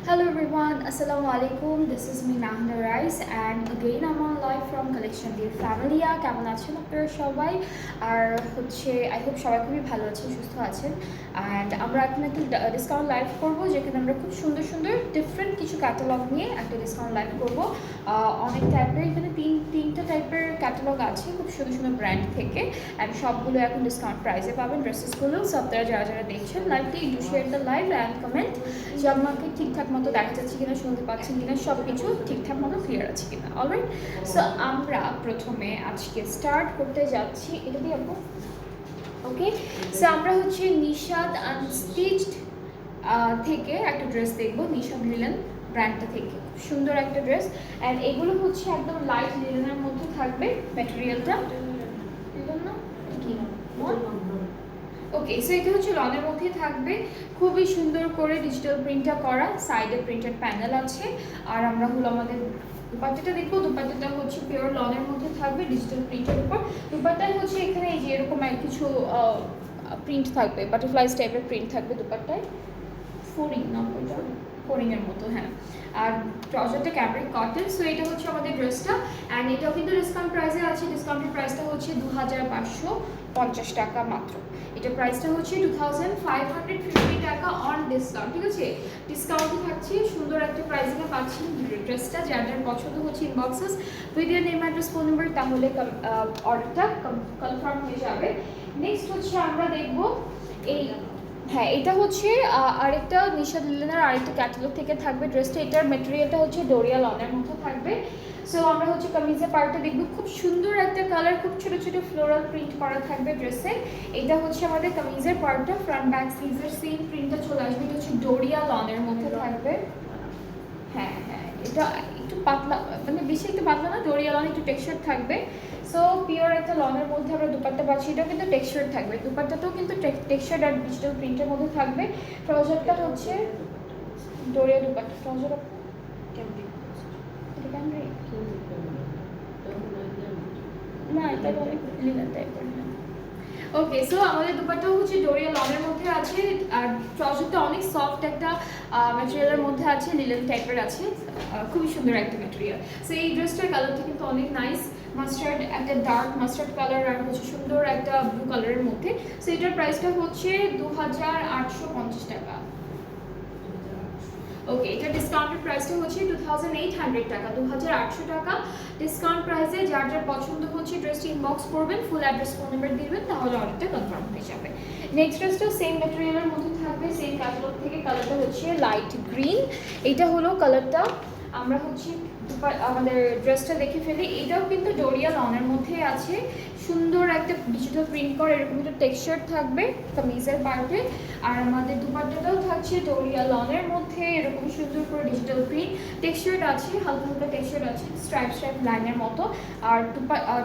Hello everyone, Assalamu alaikum. This is me Mahna Rice and again I'm on live from Collection Dear Family. কেমন আছেন আপনারা সবাই? আর I hope সবাই খুবই ভালো আছেন, সুস্থ আছেন। And আমরা এখন একটা ডিসকাউন্ট লাইভ করব যেখানে আমরা খুব সুন্দর সুন্দর ডিফারেন্ট কিছু ক্যাটালগ নিয়ে একটা ডিসকাউন্ট লাইভ করব। অনেক টাইপের এখানে তিনটা টাইপের ক্যাটালগ আছে খুব সুন্দর সুন্দর ব্র্যান্ড থেকে অ্যান্ড সবগুলো এখন ডিসকাউন্ট প্রাইসে পাবেন ড্রেসেসগুলো। সো আপনারা যারা দেখছেন লাইভটি do share the live and comment যে আমাকে ঠিকঠাক মতো দেখা যাচ্ছে কিনা, শুনতে পাচ্ছেন কিনা, সব কিছু ঠিকঠাক মতো ক্লিয়ার আছে কিনা। অলরাইট, সো আমরা প্রথমে আজকে স্টার্ট করতে যাচ্ছি এটা দিয়ে আপু। ওকে, সো আমরা নিশাদ আনস্টিচড থেকে একটা ড্রেস দেখবো, নিশাদ লিলেন ব্র্যান্ডটা থেকে সুন্দর একটা ড্রেস। অ্যান্ড এগুলো একদম লাইট লিলেনের মধ্যে থাকবে ম্যাটেরিয়ালটা। ওকে, সো এটা লনের মধ্যে থাকবে, খুবই সুন্দর করে ডিজিটাল প্রিন্টটা করা, সাইডে প্রিন্টেড প্যানেল আছে। আর আমরা আমাদের দুপাট্টাটা দেখবো। দুপাট্টাটা পিওর লনের মধ্যে থাকবে ডিজিটাল প্রিন্টের উপর। দুপাট্টায় এখানে এই যে এরকম কিছু প্রিন্ট থাকবে, বাটারফ্লাইজ টাইপের প্রিন্ট থাকবে দুপাট্টায়। ফোরিংয়ের মতো, হ্যাঁ। আর ট্রাউজারটা ক্যামব্রিক কটন। সো এটা আমাদের ড্রেসটা অ্যান্ড এটাও কিন্তু ডিসকাউন্ট প্রাইসে আছে। ডিসকাউন্টের প্রাইসটা 2550 টাকা মাত্র। এটা প্রাইসটা 2550 টাকা অন ডিসকাউন্ট, ঠিক আছে? ডিসকাউন্টে থাকছে, সুন্দর একটা প্রাইসে পাচ্ছেন ড্রেসটা। যার যার পছন্দ inboxes video name address phone number, তাহলে অর্ডারটা কনফার্ম হয়ে যাবে। নেক্সট আমরা দেখবো এই, হ্যাঁ, এটা আরেকটা নিশাদ লিলেনের আরেকটা ক্যাটালগ থেকে থাকবে ড্রেসটা। এটার ম্যাটেরিয়ালটা ডোরিয়া লনের মতো থাকবে। সো আমরা কামিজের পার্টটা দেখবো, খুব সুন্দর একটা কালার, খুব ছোট ছোট ফ্লোরাল প্রিন্ট করা থাকবে ড্রেসে। এটা আমাদের কামিজের পার্টটা, ফ্রন্ট ব্যাক স্লিভসের সেম প্রিন্টটা চলে আসবে। এটা ডোরিয়া লনের মধ্যে থাকবে। হ্যাঁ হ্যাঁ, এটা একটু পাতলা, মানে বেশি একটু পাতলা না, ডোরিয়া লন একটু টেক্সচার থাকবে। সো পিওর একটা লনের মধ্যে আমরা দুপাট্টা পাচ্ছি, এটাও কিন্তু টেক্সচার থাকবে। দুপাট্টাটাও কিন্তু টেক্সচার আর ডিজিটাল প্রিন্টের মধ্যে থাকবে। ট্রাউজারটা ডোরিয়া দুপাট্টা। ট্রাউজার না, এটা লিলেন টাইপের। ওকে, সো আমাদের দুপাট্টা ডোরিয়া লনের মধ্যে আছে আর ট্রাউজারটা অনেক সফট একটা ম্যাটেরিয়ালের মধ্যে আছে, লিলেন টাইপের আছে। খুবই সুন্দর একটা ম্যাটেরিয়াল। সো এই ড্রেসটার কালারটা কিন্তু অনেক নাইস, মাস্টার্ড, একটা ডার্ক মাস্টার্ড কালার আর সুন্দর একটা ব্লু কালারের মধ্যে। সো এটার প্রাইসটা 2850 টাকা। ওকে, এটা ডিসকাউন্টেড প্রাইসটা 2800 টাকা, 2800 টাকা ডিসকাউন্ট প্রাইসে। যার যার পছন্দ ড্রেসটি ইনবক্স করবেন, ফুল অ্যাড্রেস ফোন নাম্বার দিবেন, তাহলে অর্ডারটা কনফার্ম হয়ে যাবে। নেক্সট ড্রেসটাও সেম ম্যাটেরিয়ালের মধ্যে থাকবে, সেম ক্যাটালগ থেকে। কালারটা লাইট গ্রিন। এইটা কালারটা। আমরা আমাদের ড্রেসটা দেখে ফেলি। এটাও কিন্তু ডোরিয়া লনের মধ্যে আছে, সুন্দর একটা ডিজিটাল প্রিন্ট করা এরকম একটা টেক্সচার থাকবে কামিজের পার্টে। আর আমাদের দুপাট্টাটাও থাকছে ডোরিয়া লনের মধ্যে, এরকম সুন্দর করে ডিজিটাল প্রিন্ট টেক্সচার আছে, হালকা হালকা টেক্সচার আছে, স্ট্রাইপ লাইনের মতো। আর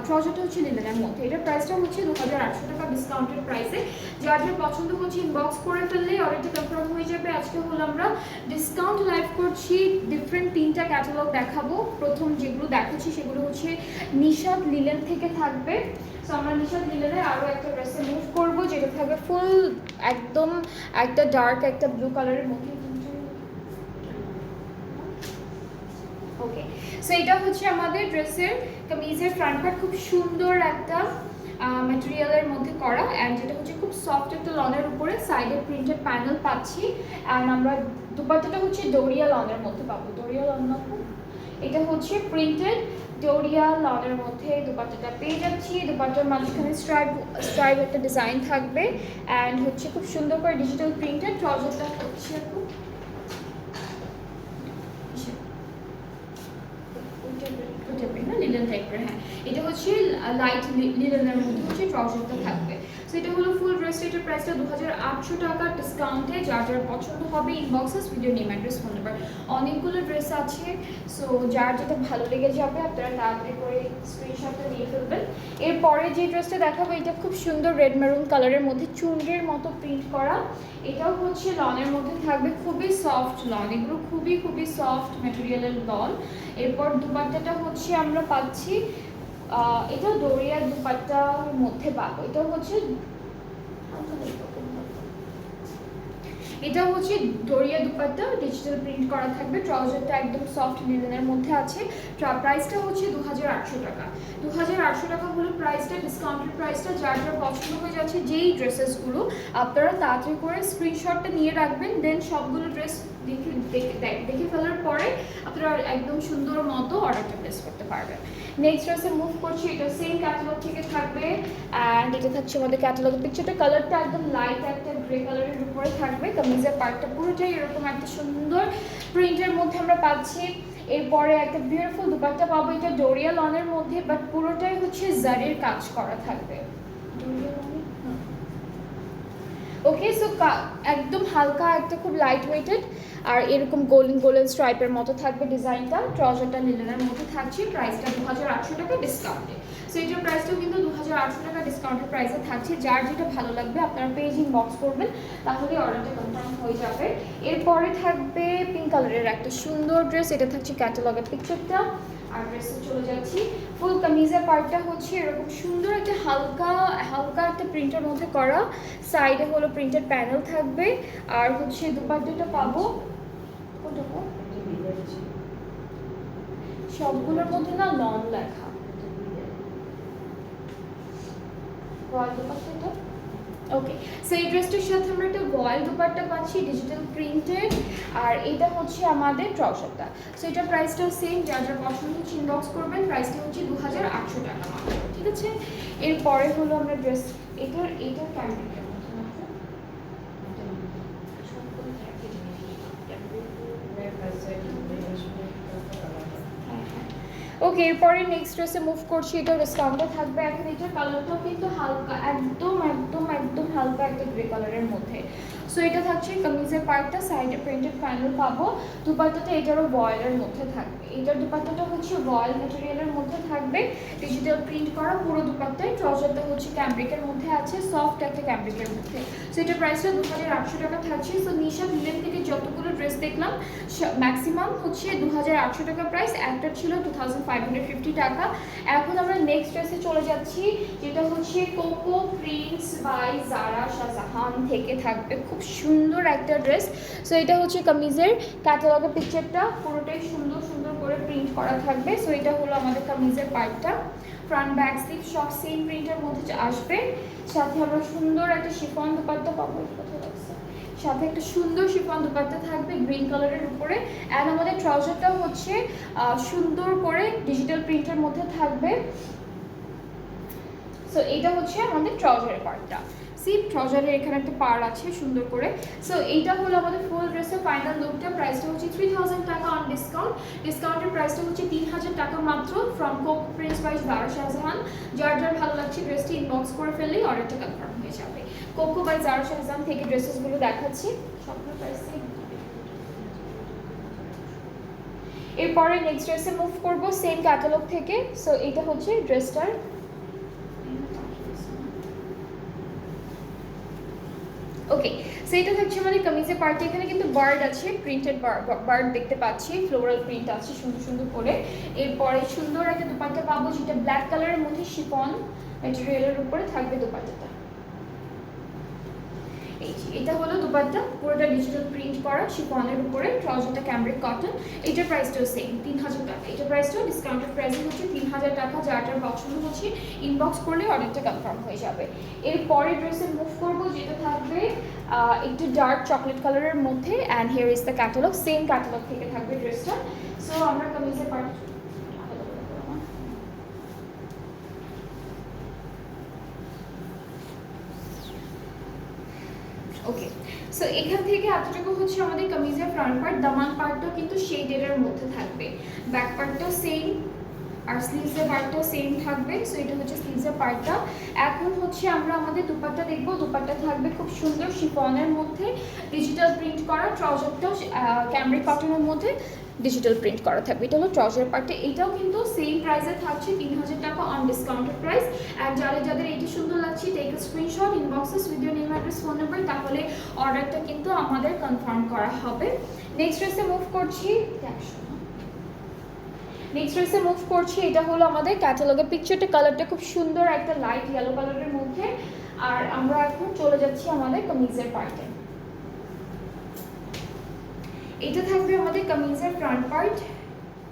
ট্রাউজারটা লিলেনের মধ্যে। এটার প্রাইসটা 2800 টাকা ডিসকাউন্টেড প্রাইসে। যার যার পছন্দ ইনবক্স করে ফেললে অর্ডারটা কনফার্ম হয়ে যাবে। আজকে আমরা ডিসকাউন্ট লাইভ করছি, ডিফারেন্ট তিনটা ক্যাটালগ দেখাবো। প্রথম যেগুলো দেখাচ্ছি সেগুলো নিশাদ লিলেন থেকে থাকবে। সো আমরা নিশাদ লিলেনের আরও একটা ড্রেসে মুভ করবো, যেটা থাকবে ফুল একদম একটা ডার্ক একটা ব্লু কালারের মধ্যে। ওকে, সো এটা আমাদের ড্রেসের কামিজের ফ্রন্ট পার্ট, খুব সুন্দর একটা ম্যাটেরিয়ালের মধ্যে করা অ্যান্ড যেটা খুব সফট একটা লনের উপরে, সাইডে প্রিন্টেড প্যানেল পাচ্ছি। অ্যান্ড আমরা দুপাট্টাটা ডোরিয়া লনের মধ্যে পাবো। ডোরিয়া লন না, এটা প্রিন্টেড ডোরিয়া লনের মধ্যে দুপাট্টাটা পেয়ে যাচ্ছি। দুপাট্টার মাঝখানে স্ট্রাইপ একটা ডিজাইন থাকবে অ্যান্ড খুব সুন্দর করে ডিজিটাল প্রিন্টেড। ট্রাউজারটা লিলেন টাইপের, হ্যাঁ। এটা হচ্ছে লাইট লিলেনের মধ্যে হচ্ছে ট্রাউজারটা থাকবে। সো এটা হলো ফুল ড্রেসটা, এটার প্রাইসটা 2800 টাকা ডিসকাউন্টে। যার যার পছন্দ হবে inboxes video name address phone number, অনেকগুলো ড্রেস আছে। সো যার যেটা ভালো লেগে যাবে আপনারা তাড়াতাড়ি করে স্ক্রিনশটটা নিয়ে ফেলবেন। এরপরে যে ড্রেসটা দেখাবো এটা খুব সুন্দর রেড মেরুন কালারের মধ্যে চুনরির মতো প্রিন্ট করা। এটাও হচ্ছে লনের মধ্যে থাকবে, খুবই সফট লন, এগুলো খুবই খুবই সফট ম্যাটেরিয়ালের লন। এরপর দুপাট্টাটা হচ্ছে আমরা পাচ্ছি এটা ডোরিয়ার দুপাট্টার মধ্যে পাবো। এটা হচ্ছে ডোরিয়া দুপাট্টা, ডিজিটাল প্রিন্ট করা থাকবে। ট্রাউজারটা একদম সফট লিনেনের মধ্যে আছে। প্রাইসটা হচ্ছে 2800 টাকা। 2800 টাকা হলো প্রাইসটা, ডিসকাউন্টের প্রাইসটা। যার যার পছন্দ হয়ে যাচ্ছে যেই ড্রেসেসগুলো আপনারা তাড়াতাড়ি করে স্ক্রিনশটটা নিয়ে রাখবেন, দেন সবগুলো ড্রেস দেখে ফেলার পরে আপনারা একদম সুন্দর মতো অর্ডারটা প্লেস করতে পারবেন। নেক্সট ড্রেসে মুভ করছি, এটা সেম ক্যাটালগ থেকে থাকবে। অ্যান্ড এটা থাকছে আমাদের ক্যাটালগের পিকচারটা, কালারটা একদম লাইট একটা গ্রে কালারের উপরে থাকবে। কামিজের পার্টটা পুরোটাই এরকম একটা সুন্দর প্রিন্টের মধ্যে আমরা পাচ্ছি। এরপরে একটা বিউটিফুল দুপাট্টা পাবো, এটা ডোরিয়া লনের মধ্যে, বাট পুরোটাই হচ্ছে জারির কাজ করা থাকবে। ওকে, সো একদম হালকা একটা খুব লাইট ওয়েটেড আর এরকম গোল্ডেন স্ট্রাইপের মতো থাকবে ডিজাইনটা। ট্রাউজারটা লিনেনের মধ্যে থাকছে। প্রাইসটা 2800 টাকা ডিসকাউন্টে। সো এটার প্রাইসটাও কিন্তু 2800 টাকা ডিসকাউন্টের প্রাইসে থাকছে। যার যেটা ভালো লাগবে আপনারা পেজ ইনবক্স করবেন, তাহলে অর্ডারটা কনফার্ম হয়ে যাবে। এরপরে থাকবে পিঙ্ক কালারের একটা সুন্দর ড্রেস, এটা থাকছে ক্যাটালগের পিকচারটা। আর ড্রেসে চলে যাচ্ছি, ফুল কামিজের পার্টটা হচ্ছে এরকম সুন্দর একটা হালকা একটা প্রিন্টের মধ্যে করা। সাইডে হলো প্রিন্টেড প্যানেল থাকবে। আর হচ্ছে দুপাট্টাটা পাবো সবগুলোর মধ্যে না লন লেখা। ওকে, সো এই ড্রেসটার সাথে আমরা একটা ভয়েল দুপাট্টা পাচ্ছি ডিজিটাল প্রিন্টেড। আর এটা হচ্ছে আমাদের ট্রাউজারটা। সো এটার প্রাইসটাও সেম, যার যার পছন্দ হচ্ছে ইনবক্স করবেন। প্রাইসটা হচ্ছে 2800 টাকা মাত্র, ঠিক আছে। এরপরে হলো আমরা ড্রেস, এটার ক্যামেরাটার মধ্যে ওকে। এরপরে নেক্সট ড্রেসে মুভ করছি, এটা ডিসকাউন্টে থাকবে। এখন এটার কালারটাও কিন্তু হালকা, একদম হালকা একটা গ্রে কালারের মধ্যে। সো এটা থাকছে কামিজের পার্টটা, সাইডে প্রিন্টেড প্যানেল পাবো। দুপাট্টাটা এটারও ভয়েলের মধ্যে থাকবে। এটার দুপাট্টাটা হচ্ছে ভয়েল ম্যাটেরিয়ালের মধ্যে থাকবে, ডিজিটাল প্রিন্ট করা পুরো দুপাট্টায়। ট্রাউজারটা হচ্ছে ক্যাম্ব্রিকের মধ্যে আছে, সফট একটা ক্যাম্ব্রিকের মধ্যে। সো এটার প্রাইসটা 2800 টাকা থাকছে। সো নিশা ভিলেন থেকে যতগুলো ড্রেস দেখলাম ম্যাক্সিমাম হচ্ছে 2800 টাকা প্রাইস, একটা ছিল 2550 টাকা। এখন আমরা নেক্সট ড্রেসে চলে যাচ্ছি, যেটা হচ্ছে কোকো প্রিন্স বাই জারা শাহজাহান থেকে থাকবে। খুব সুন্দর একটা ড্রেস। সো এটা হচ্ছে কামিজের ক্যাটালগের পিকচারটা, পুরোটাই সুন্দর করে প্রিন্ট করা থাকবে। সো এটা হলো আমাদের কামিজের পার্টটা, ফ্রন্ট ব্যাক স্লিভ সব সেম প্রিন্টের মধ্যে আসবে। সাথে আমরা সুন্দর একটা শিফন দুপাট্টা পাবো, সাথে একটা সুন্দর শিফন দুপাট্টা থাকবে গ্রিন কালারের উপরে। অ্যান্ড আমাদের ট্রাউজারটাও হচ্ছে সুন্দর করে ডিজিটাল প্রিন্টের মধ্যে থাকবে। সো এইটা হচ্ছে আমাদের ট্রাউজারের পার্টটা। ট্রাউজারের এখানে একটা পার আছে সুন্দর করে। সো এইটা হলো আমাদের ফুল ড্রেসের ফাইনাল লুকটা। প্রাইসটা হচ্ছে 3000 টাকা অন ডিসকাউন্ট। ডিসকাউন্টের প্রাইসটা হচ্ছে 3000 টাকা মাত্র, ফ্রম কোকো প্রিন্স বাই জারা শাহজাহান। যার যার ভালো লাগছে ড্রেসটি ইনবক্স করে ফেললেই অর্ডারটা কনফার্ম হয়ে যাবে। কোকো বাই জারা শাহজাহান থেকে ড্রেসেসগুলো দেখাচ্ছি, সবগুলো প্রাইস সেম। এরপরে নেক্সট ড্রেসে মুভ করব সেম ক্যাটালগ থেকে। সো এটা হচ্ছে ড্রেসটার ওকে। সো এটা থাকছে আমাদের কামিজের পার্টে। এখানে কিন্তু বার্ড আছে, প্রিন্টেড বার্ড দেখতে পাচ্ছি, ফ্লোরাল প্রিন্ট আছে সুন্দর করে। এরপরে সুন্দর একটা দুপাট্টা পাবো, যেটা ব্ল্যাক কালারের মধ্যে শিফন ম্যাটেরিয়ালের উপরে থাকবে দুপাট্টাটা। এটা হলো দুপাট্টা, পুরোটা ডিজিটাল প্রিন্ট করা শিফনের উপরে। ট্রাউজারটা ক্যামব্রিক কটন। এটার প্রাইসটাও সেম 3000 টাকা। এটার প্রাইসটাও ডিসকাউন্টেড প্রাইসে হচ্ছে 3000 টাকা। যারটার পছন্দ হচ্ছে ইনবক্স করলে অর্ডারটা কনফার্ম হয়ে যাবে। এরপরে ড্রেসে মুভ করবো, যেটা থাকবে একটু ডার্ক চকলেট কালারের মধ্যে। And here is the catalogue, same catalogue থেকে থাকবে ড্রেসটা। সো আমরা কামিজের পার্ট ওকে। সো এখান থেকে এতটুকু হচ্ছে আমাদের কামিজের ফ্রন্ট পার্ট। দামান পার্টটাও কিন্তু শেডের মধ্যে থাকবে। ব্যাক পার্টটাও সেম, আর স্লিভসের পার্টটাও সেম থাকবে। সো এটা হচ্ছে স্লিভসের পার্টটা। এখন হচ্ছে আমরা আমাদের দুপাট্টা দেখবো। দুপাট্টা থাকবে খুব সুন্দর শিফনের মধ্যে ডিজিটাল প্রিন্ট করা, ট্রাউজারটাও ক্যামব্রিক কটনের মধ্যে ডিজিটাল প্রিন্ট করা থাকবে। এটা হলো ট্রাউজার পার্টে। এটাও কিন্তু সেম প্রাইসে থাকছে 3000 টাকা অন ডিসকাউন্টেড প্রাইস। অ্যান্ড যাদের এইটা সুন্দর লাগছে, take a screenshot, inbox us with your name, address, phone number, তাহলে অর্ডারটা কিন্তু আমাদের কনফার্ম করা হবে। নেক্সট ড্রেসে মুভ করছি। এটা হলো আমাদের ক্যাটালগের পিকচারটা, কালারটা খুব সুন্দর একটা লাইট ইয়েলো কালারের মধ্যে। আর আমরা এখন চলে যাচ্ছি আমাদের কামিজের পার্টে। এটা থাকবে আমাদের কামিজের ফ্রন্ট পার্ট,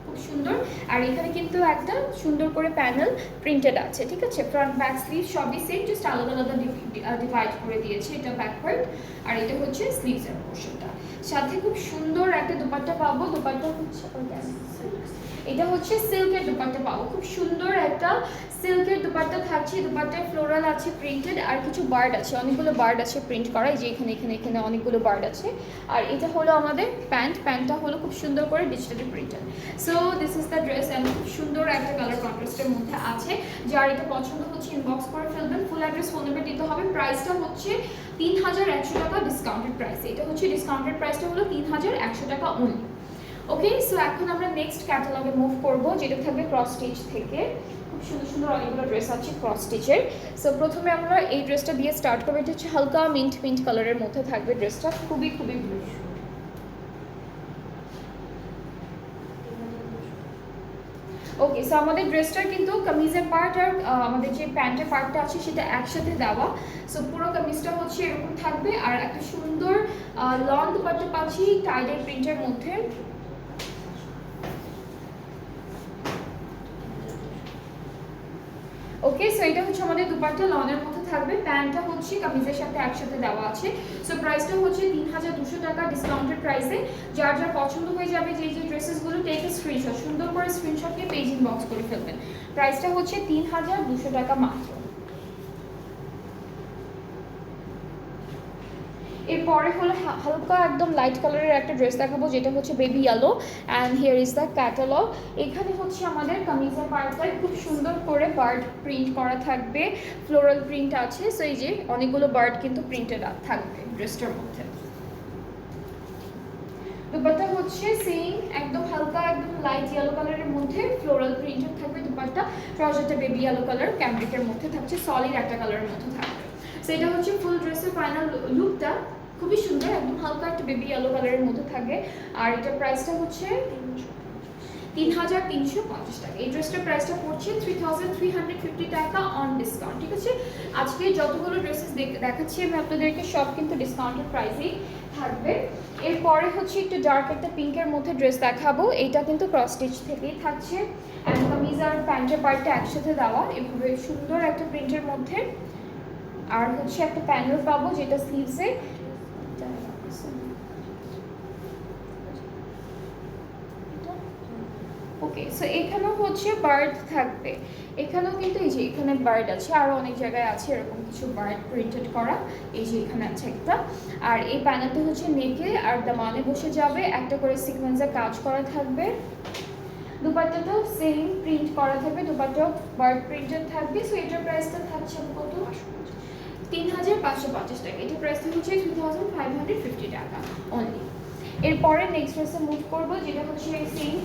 খুব সুন্দর। আর এখানে কিন্তু একটা সুন্দর করে প্যানেল প্রিন্টেড আছে, ঠিক আছে। ফ্রন্ট ব্যাক স্লিভ সবই সেম, জাস্ট আলাদা আলাদা ডিভাইড করে দিয়েছে। এটা ব্যাক পার্ট আর এটা হচ্ছে স্লিভসের পোর্শনটা। সাথে খুব সুন্দর একটা দুপাট্টা পাবো। দুপাট্টা হচ্ছে এটা হচ্ছে সিল্কের দুপাট্টা পাবো, খুব সুন্দর একটা সিল্কের দুপাট্টা থাকছে। দুপাট্টায় ফ্লোরাল আছে প্রিন্টেড, আর কিছু বার্ড আছে, অনেকগুলো বার্ড আছে প্রিন্ট করা, এই যে এখানে অনেকগুলো বার্ড আছে। আর এটা হলো আমাদের প্যান্টটা হলো খুব সুন্দর করে digitally printed. So this is the dress, and খুব সুন্দর একটা কালার কন্ট্রাস্টের মধ্যে আছে। যার এটা পছন্দ হচ্ছে ইনবক্স করে ফেলবেন। ফুল অ্যাড্রেস, ফোন নাম্বার দিতে হবে। প্রাইসটা হচ্ছে 3100 টাকা ডিসকাউন্টেড প্রাইস। এটা হচ্ছে ডিসকাউন্টেড প্রাইসটা হলো 3100 টাকা অনলি। ওকে, সো এখন আমরা নেক্সট ক্যাটালগে মুভ করব, যেটা থাকবে ক্রস স্টিচ থেকে। খুব সুন্দর সুন্দর অনেকগুলো ড্রেস আছে ক্রস স্টিচের। সো প্রথমে আমরা এই ড্রেসটা দিয়ে স্টার্ট করবো। এটা হচ্ছে হালকা মিন্ট কালারের মধ্যে থাকবে ড্রেসটা, খুবই ব্লু। ওকে, সো আমাদের ড্রেসটার কিন্তু কামিজের পার্ট আর আমাদের যে প্যান্টের পার্টটা আছে সেটা একসাথে দেওয়া। সো পুরো কামিজটা হচ্ছে এরকম থাকবে। আর একটা সুন্দর লং দুপাট্টা পাচ্ছি টাইডের প্রিন্টের মধ্যে। ওকে, সো এটা হচ্ছে আমাদের দুপাট্টা লনের মধ্যে থাকবে। প্যান্টটা হচ্ছে কামিজের সাথে একসাথে দেওয়া আছে। সো প্রাইসটা হচ্ছে 3200 টাকা ডিসকাউন্টেড প্রাইসে। যার পছন্দ হয়ে যাবে যে ড্রেসেসগুলো, টেক এ স্ক্রিনশট, সুন্দর করে স্ক্রিনশট নিয়ে পেজ ইনবক্স করে ফেলবেন। প্রাইসটা হচ্ছে 3200 টাকা মাত্র। এরপরে হলো হালকা একদম লাইট কালারের একটা ড্রেস দেখাবো, যেটা হচ্ছে baby yellow. And here is the catalogue. এখানে হচ্ছে আমাদের কামিজের পার্টটায় খুব সুন্দর করে বার্ড প্রিন্ট করা থাকবে, ফ্লোরাল প্রিন্ট আছে। সো এই যে অনেকগুলো বার্ড কিন্তু প্রিন্টেড থাকবে ড্রেসটার মধ্যে। দুপাট্টা হচ্ছে সেম একদম হালকা একদম লাইট ইয়েলো কালারের মধ্যে ফ্লোরাল প্রিন্টেড থাকবে দুপাট্টা। ট্রাউজারটা বেবি ইয়েলো কালার ক্যামব্রিকের মধ্যে থাকছে, সলিড একটা কালারের মধ্যে থাকবে। সো এটা হচ্ছে ফুল ড্রেসের ফাইনাল লুকটা, খুবই সুন্দর, একদম হালকা একটা বেবি ইয়েলো কালারের মধ্যে থাকবে। আর এটার প্রাইসটা হচ্ছে 3350 টাকা। এই ড্রেসটার প্রাইসটা পড়ছে 3350 টাকা অন ডিসকাউন্ট, ঠিক আছে। আজকে যতগুলো ড্রেসেস দেখাচ্ছি আমি আপনাদেরকে সব কিন্তু ডিসকাউন্টেড প্রাইসেই থাকবে। এরপরে হচ্ছে একটু ডার্ক একটা পিঙ্কের মধ্যে ড্রেস দেখাবো। এইটা কিন্তু ক্রস স্টিচ থেকেই থাকছে। অ্যান্ড কামিজ আর প্যান্টের পার্টটা একসাথে দেওয়া এভাবে সুন্দর একটা প্রিন্টের মধ্যে। আর হচ্ছে একটা প্যানেল পাবো যেটা স্লিভসে। ওকে, সো এখানেও হচ্ছে বার্ড থাকবে। এখানেও কিন্তু এই যে এখানে বার্ড আছে, আরও অনেক জায়গায় আছে এরকম কিছু বার্ড প্রিন্টেড করা। এই যে এখানে আছে একটা। আর এই প্যানেলটা হচ্ছে নেকে আর দামানে বসে যাবে, একটা করে সিকোয়েন্সের কাজ করা থাকবে। দুপাট্টাটাও সেম প্রিন্ট করা থাকবে, দুপাট্টাও বার্ড প্রিন্টেড থাকবে। সো এটার প্রাইসটা থাকছে কত? 3550 টাকা। এটার প্রাইসটা হচ্ছে 3550 টাকা অনলি। এরপরে নেক্সট ড্রেসে মুভ করবো, যেটা হচ্ছে সেম।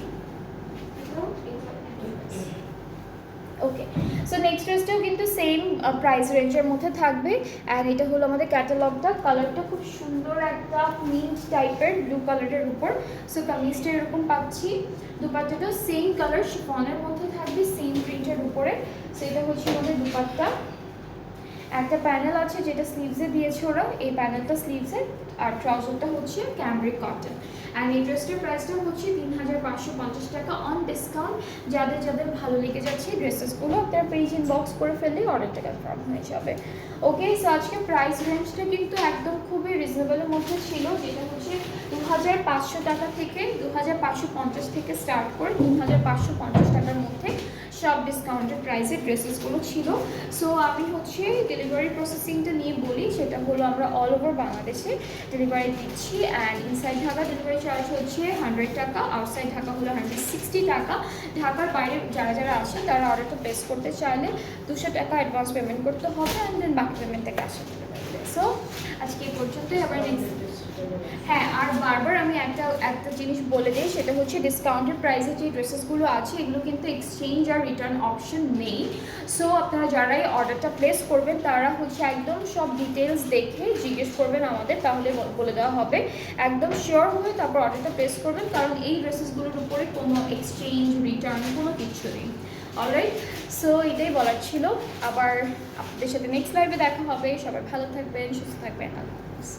ওকে, সো নেক্সট ড্রেসটাও কিন্তু সেম প্রাইস রেঞ্জের মধ্যে থাকবে। অ্যান্ড এটা হলো আমাদের ক্যাটালগটা। কালারটা খুব সুন্দর একটা মিন্ট টাইপের ব্লু কালারের উপর। সো কামিজটা এরকম পাচ্ছি। দুপাট্টাটা সেম কালার শিফনের মধ্যে থাকবে, সেম প্রিন্টের উপরে। সো এটা হচ্ছে আমাদের দুপাট্টা। একটা প্যানেল আছে যেটা স্লিভসে দিয়েছে ওরা, এই প্যানেলটা স্লিভসে। আর ট্রাউজারটা হচ্ছে ক্যামব্রিক কটন। অ্যান্ড এই ড্রেসটার প্রাইসটা হচ্ছে 3550 টাকা অন ডিসকাউন্ট। যাদের ভালো লেগে যাচ্ছে ড্রেসেসগুলো আপনারা পেজ ইনবক্স করে ফেললেই অর্ডারটা কনফার্ম হয়ে যাবে। ওকে, সো আজকে প্রাইস রেঞ্জটা কিন্তু একদম খুবই রিজনেবলের মধ্যে ছিল, যেটা হচ্ছে 2500 টাকা থেকে 2550 থেকে স্টার্ট করে 3550 টাকার মধ্যে সব ডিসকাউন্টেড প্রাইসে ড্রেসেসগুলো ছিল। সো আমি হচ্ছে ডেলিভারি প্রসেসিংটা নিয়ে বলি, সেটা হলো আমরা অল ওভার বাংলাদেশে ডেলিভারি দিচ্ছি। And inside Dhaka delivery charge হচ্ছে 100 টাকা, আউটসাইড ঢাকা হলো 160 টাকা। ঢাকার বাইরে যারা যারা আছেন তারা অর্ডারটা প্লেস করতে চাইলে 200 টাকা অ্যাডভান্স পেমেন্ট করতে হবে, অ্যান্ড দেন বাকি পেমেন্টটা ক্যাশে করে দেবে। সো আজকে এই পর্যন্তই, আবার নেক্সট। হ্যাঁ, আর বারবার আমি একটা জিনিস বলে দিই, সেটা হচ্ছে ডিসকাউন্টেড প্রাইসে যে ড্রেসেসগুলো আছে এগুলো কিন্তু এক্সচেঞ্জ আর রিটার্ন অপশন নেই। সো আপনারা যারাই অর্ডারটা প্লেস করবেন তারা হচ্ছে একদম সব ডিটেলস দেখে জিজ্ঞেস করবেন আমাদের, তাহলে বলে দেওয়া হবে। একদম শিওর হয়ে তারপর অর্ডারটা প্লেস করবেন, কারণ এই ড্রেসেসগুলোর উপরে কোনো এক্সচেঞ্জ রিটার্ন কোনো কিছু নেই। অলরাইট, সো এটাই বলার ছিল। আবার আপনাদের সাথে নেক্সট লাইভে দেখা হবে। সবাই ভালো থাকবেন, সুস্থ থাকবেন। আল্লাহ হাফিজ।